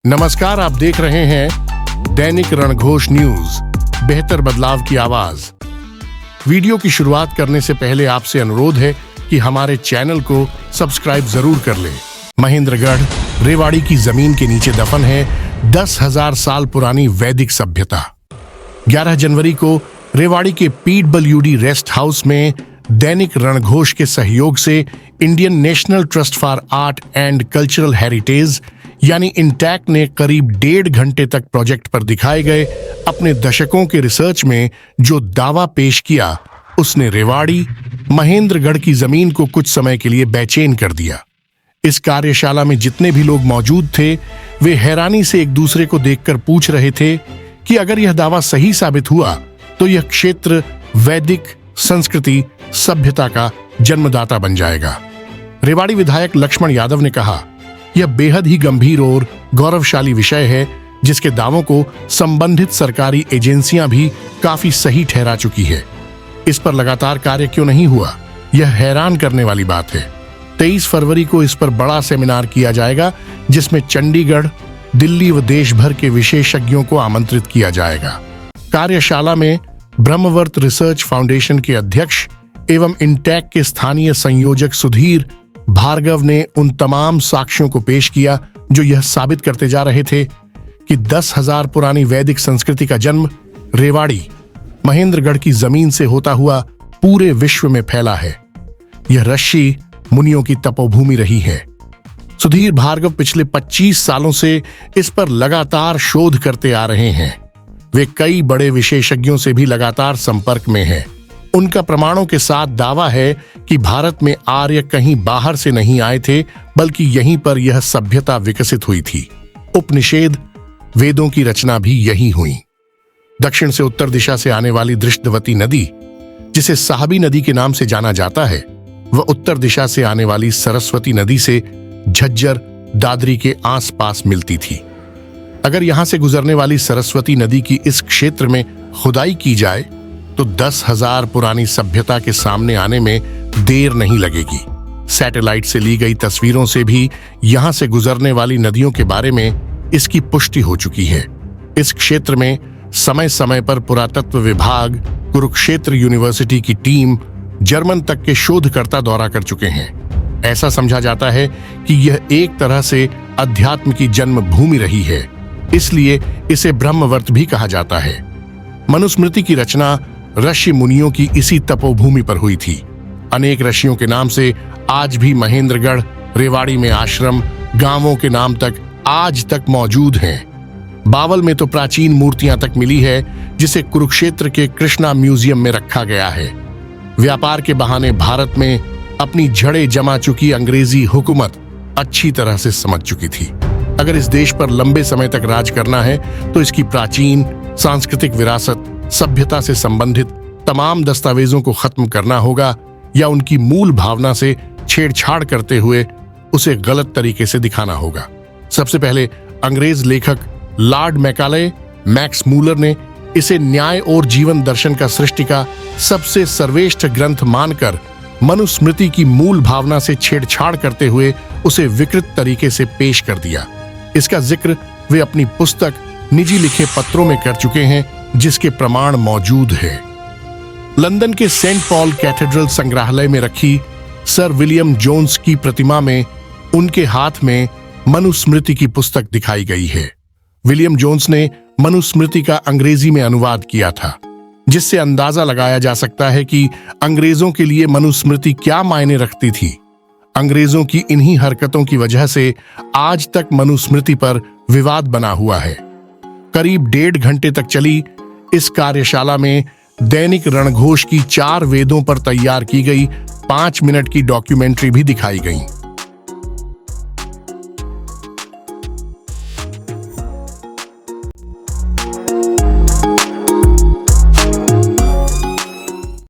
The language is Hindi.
नमस्कार, आप देख रहे हैं दैनिक रणघोष न्यूज, बेहतर बदलाव की आवाज। वीडियो की शुरुआत करने से पहले आपसे अनुरोध है कि हमारे चैनल को सब्सक्राइब जरूर कर लें। महेंद्रगढ़ रेवाड़ी की जमीन के नीचे दफन है 10,000 साल पुरानी वैदिक सभ्यता। 11 जनवरी को रेवाड़ी के PWD रेस्ट हाउस में दैनिक रणघोष के सहयोग से Indian national trust for art and cultural heritage यानी इंटैक ने करीब 1.5 घंटे तक प्रोजेक्ट पर दिखाए गए अपने दशकों के रिसर्च में जो दावा पेश किया, उसने रेवाड़ी महेंद्रगढ़ की जमीन को कुछ समय के लिए बेचैन कर दिया। इस कार्यशाला में जितने भी लोग मौजूद थे वे हैरानी से एक दूसरे को देखकर पूछ रहे थे कि अगर यह दावा सही साबित हुआ तो यह क्षेत्र वैदिक संस्कृति सभ्यता का जन्मदाता बन जाएगा। रेवाड़ी विधायक लक्ष्मण यादव ने कहा, यह बेहद ही गंभीर और गौरवशाली विषय है जिसके दावों को संबंधित सरकारी एजेंसियां भी काफी सही ठहरा चुकी है। इस पर लगातार कार्य क्यों नहीं हुआ, यह हैरान करने वाली बात है। 23 फरवरी को इस पर बड़ा सेमिनार किया जाएगा जिसमें चंडीगढ़, दिल्ली व देश भर के विशेषज्ञों को आमंत्रित किया जाएगा। कार्यशाला में ब्रह्मवर्त रिसर्च फाउंडेशन के अध्यक्ष एवं इंटैक के स्थानीय संयोजक सुधीर भार्गव ने उन तमाम साक्ष्यों को पेश किया जो यह साबित करते जा रहे थे कि 10,000 पुरानी वैदिक संस्कृति का जन्म रेवाड़ी महेंद्रगढ़ की जमीन से होता हुआ पूरे विश्व में फैला है। यह ऋषि मुनियों की तपोभूमि रही है। सुधीर भार्गव पिछले 25 सालों से इस पर लगातार शोध करते आ रहे हैं। वे कई बड़े विशेषज्ञों से भी लगातार संपर्क में हैं। उनका प्रमाणों के साथ दावा है कि भारत में आर्य कहीं बाहर से नहीं आए थे, बल्कि यहीं पर यह सभ्यता विकसित हुई थी। उपनिषद वेदों की रचना भी यहीं हुई। दक्षिण से उत्तर दिशा से आने वाली दृष्टवती नदी, जिसे साहबी नदी के नाम से जाना जाता है, वह उत्तर दिशा से आने वाली सरस्वती नदी से झज्जर दादरी के आसपास मिलती थी। अगर यहां से गुजरने वाली सरस्वती नदी की इस क्षेत्र में खुदाई की जाए तो 10,000 पुरानी सभ्यता के सामने आने में देर नहीं लगेगी। सैटेलाइट से ली गई तस्वीरों से भी यहां से गुजरने वाली नदियों के बारे में इसकी पुष्टि हो चुकी है। इस क्षेत्र में समय समय पर पुरातत्व विभाग, कुरुक्षेत्र यूनिवर्सिटी की टीम, जर्मन तक के शोधकर्ता दौरा कर चुके हैं। ऐसा समझा जाता है कि यह एक तरह से अध्यात्म की जन्मभूमि रही है, इसलिए इसे ब्रह्मवर्त भी कहा जाता है। मनुस्मृति की रचना ऋषि मुनियों की इसी तपोभूमि पर हुई थी। अनेक ऋषियों के नाम से आज भी महेंद्रगढ़ रेवाड़ी में आश्रम, गांवों के नाम तक आज तक मौजूद हैं। बावल में तो प्राचीन मूर्तियां तक मिली है जिसे कुरुक्षेत्र के कृष्णा म्यूजियम में रखा गया है। व्यापार के बहाने भारत में अपनी जड़ें जमा चुकी अंग्रेजी हुकूमत अच्छी तरह से समझ चुकी थी। अगर इस देश पर लंबे समय तक राज करना है तो इसकी प्राचीन सांस्कृतिक विरासत, सभ्यता से संबंधित तमाम दस्तावेजों को खत्म करना होगा या उनकी मूल भावना से छेड़छाड़ करते हुए उसे गलत तरीके से दिखाना होगा। सबसे पहले अंग्रेज लेखक लॉर्ड मैकाले मैक्स मूलर ने इसे न्याय और जीवन दर्शन का सृष्टि का सबसे सर्वश्रेष्ठ ग्रंथ मानकर मनुस्मृति की मूल भावना से छेड़छाड़ करते हुए उसे विकृत तरीके से पेश कर दिया। इसका जिक्र वे अपनी पुस्तक निजी लिखे पत्रों में कर चुके हैं, जिसके प्रमाण मौजूद है। लंदन के सेंट पॉल कैथेड्रल संग्रहालय में रखी सर विलियम जोन्स की प्रतिमा में उनके हाथ में मनुस्मृति की पुस्तक दिखाई गई है। विलियम जोन्स ने मनुस्मृति का अंग्रेजी में अनुवाद किया था, जिससे अंदाजा लगाया जा सकता है कि अंग्रेजों के लिए मनुस्मृति क्या मायने रखती थी। अंग्रेजों की इन्हीं हरकतों की वजह से आज तक मनुस्मृति पर विवाद बना हुआ है। करीब 1.5 घंटे तक चली इस कार्यशाला में दैनिक रणघोष की 4 वेदों पर तैयार की गई 5 मिनट की डॉक्यूमेंट्री भी दिखाई गई।